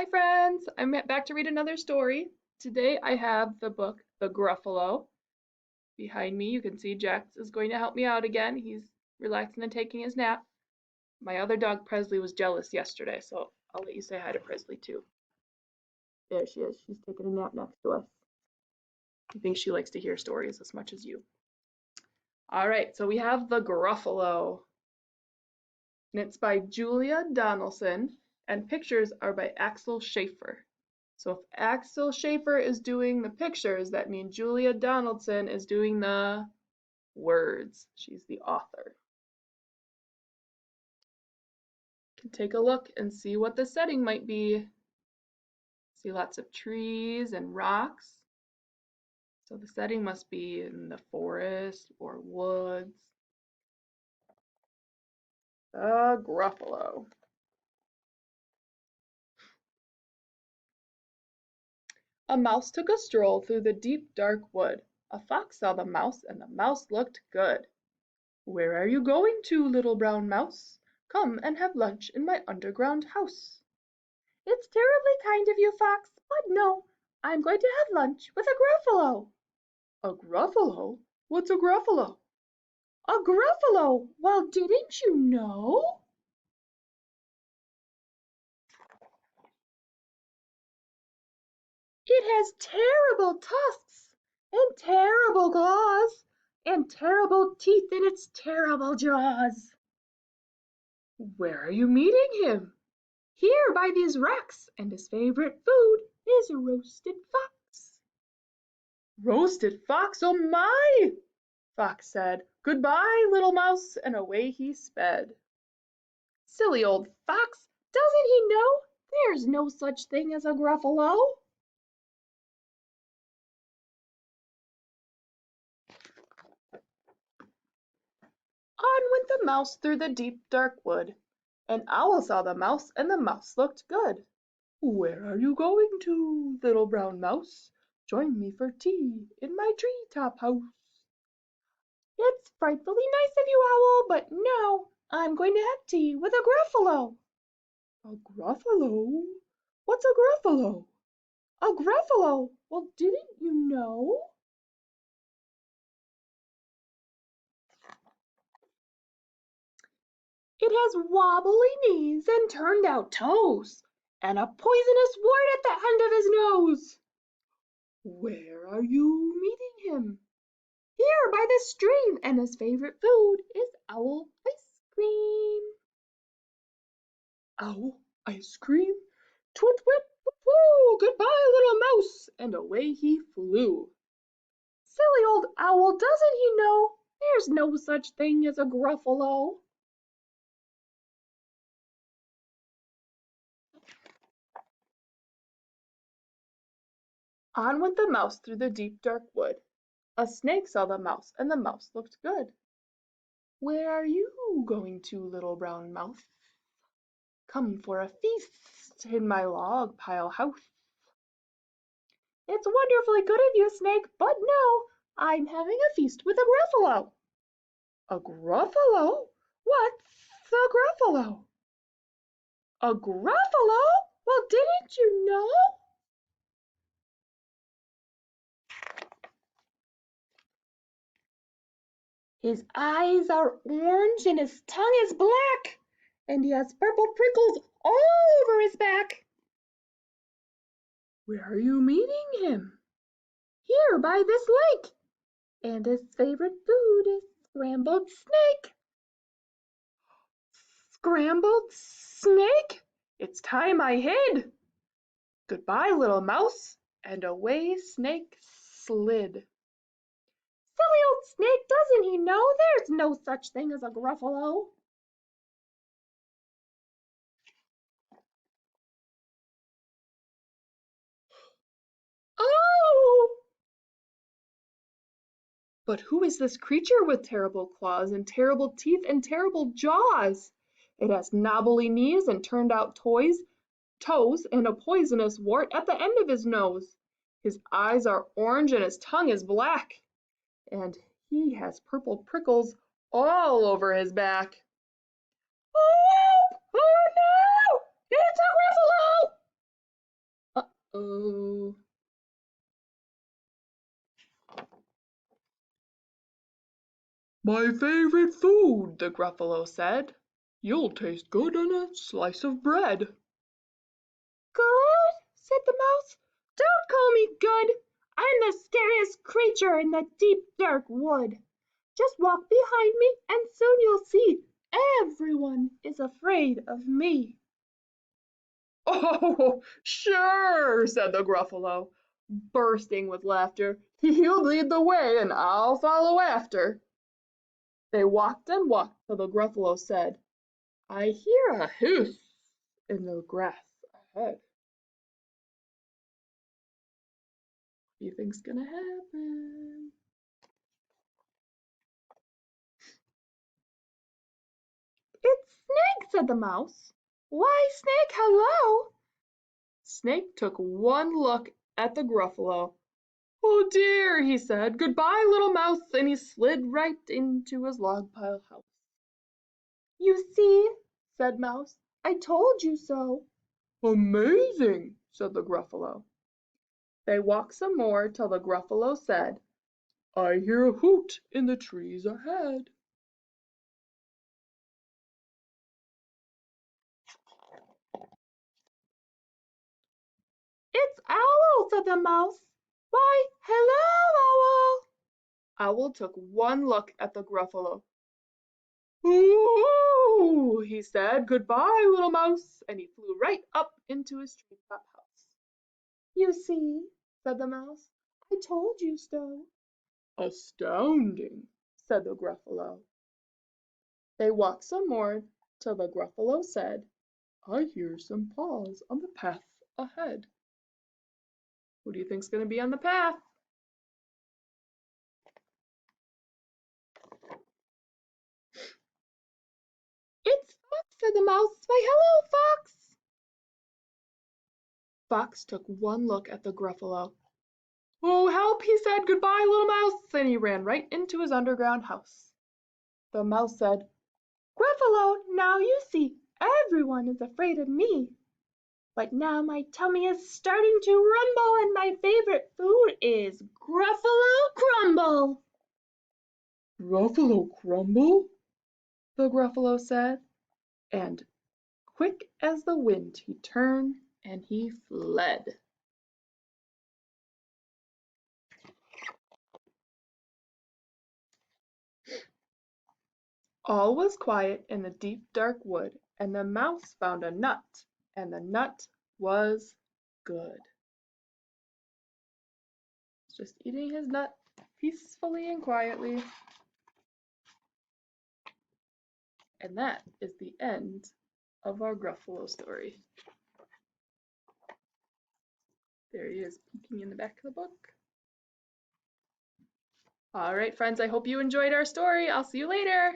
Hi friends, I'm back to read another story. Today I have the book The Gruffalo. Behind me you can see Jax is going to help me out again. He's relaxing and taking his nap. My other dog Presley was jealous yesterday, so I'll let you say hi to Presley too. There she is. She's taking a nap next to us. I think she likes to hear stories as much as you. Alright, so we have The Gruffalo. And it's by Julia Donaldson, and pictures are by Axel Schaefer. So if Axel Schaefer is doing the pictures, that means Julia Donaldson is doing the words. She's the author. You can take a look and see what the setting might be. See lots of trees and rocks. So the setting must be in the forest or woods. The Gruffalo. A mouse took a stroll through the deep, dark wood. A fox saw the mouse, and the mouse looked good. "Where are you going to, little brown mouse? Come and have lunch in my underground house." "It's terribly kind of you, Fox, but no, I'm going to have lunch with a Gruffalo." "A Gruffalo? What's a Gruffalo?" "A Gruffalo! Well, didn't you know?" "It has terrible tusks, and terrible claws, and terrible teeth in its terrible jaws." "Where are you meeting him?" "Here by these rocks, and his favorite food is roasted fox." "Roasted fox, oh my!" Fox said. "Goodbye, little mouse," and away he sped. Silly old fox, doesn't he know there's no such thing as a Gruffalo? On went the mouse through the deep dark wood. An owl saw the mouse, and the mouse looked good. "Where are you going to, little brown mouse? Join me for tea in my tree top house." "It's frightfully nice of you, Owl, but no, I'm going to have tea with a Gruffalo." "A Gruffalo? What's a Gruffalo?" "A Gruffalo! Well, didn't you know?" "It has wobbly knees and turned out toes, and a poisonous wart at the end of his nose." "Where are you meeting him?" "Here by this stream, and his favorite food is owl ice cream." "Owl ice cream? Twit twit woo! Goodbye, little mouse," and away he flew. Silly old owl, doesn't he know there's no such thing as a Gruffalo? On went the mouse through the deep dark wood. A snake saw the mouse, and the mouse looked good. "Where are you going to, little brown mouse? Come for a feast in my log pile house." "It's wonderfully good of you, Snake, but no, I'm having a feast with a Gruffalo." "A Gruffalo? What's a Gruffalo?" "A Gruffalo? Well, didn't you know?" "His eyes are orange and his tongue is black, and he has purple prickles all over his back." "Where are you meeting him?" "Here by this lake, and his favorite food is scrambled snake." "Scrambled snake? It's time I hid. Goodbye, little mouse," and away Snake slid. Silly old Snake, doesn't he know there's no such thing as a Gruffalo? Oh! But who is this creature with terrible claws and terrible teeth and terrible jaws? It has knobbly knees and turned out toes, and a poisonous wart at the end of his nose. His eyes are orange and his tongue is black, and he has purple prickles all over his back. "Oh, help! Oh no! It's a Gruffalo!" My favorite food, the Gruffalo said. You'll taste good on a slice of bread. Good? Said the mouse. Don't call me good. I'm the scariest creature in the deep, dark wood. Just walk behind me and soon you'll see everyone is afraid of me. Oh, sure, said the Gruffalo, bursting with laughter. You lead the way and I'll follow after. They walked and walked till the Gruffalo said, I hear a hiss in the grass ahead. What do you think's gonna happen? It's Snake, said the mouse. Why, Snake, hello. Snake took one look at the Gruffalo. Oh dear, he said. Goodbye, little mouse, and he slid right into his log pile house. You see, said Mouse, I told you so. Amazing, said the Gruffalo. They walked some more till the Gruffalo said, I hear a hoot in the trees ahead. It's Owl, said the mouse. Why, hello, Owl. Owl took one look at the Gruffalo. Ooh, he said, goodbye, little mouse, and he flew right up into his treetop house. You see, said the mouse, I told you so. Astounding, said the Gruffalo. They walked some more till the Gruffalo said, I hear some paws on the path ahead. Who do you think's going to be on the path? It's Fox, said the mouse. Why, hello, Fox. Fox took one look at the Gruffalo. Oh, help, he said, goodbye, little mouse, and he ran right into his underground house. The mouse said, Gruffalo, now you see, everyone is afraid of me. But now my tummy is starting to rumble and my favorite food is Gruffalo Crumble. Gruffalo crumble? The Gruffalo said, and quick as the wind he turned and he fled. All was quiet in the deep dark wood, and the mouse found a nut, and the nut was good. Just eating his nut peacefully and quietly. And that is the end of our Gruffalo story. There he is peeking in the back of the book. All right, friends, I hope you enjoyed our story. I'll see you later.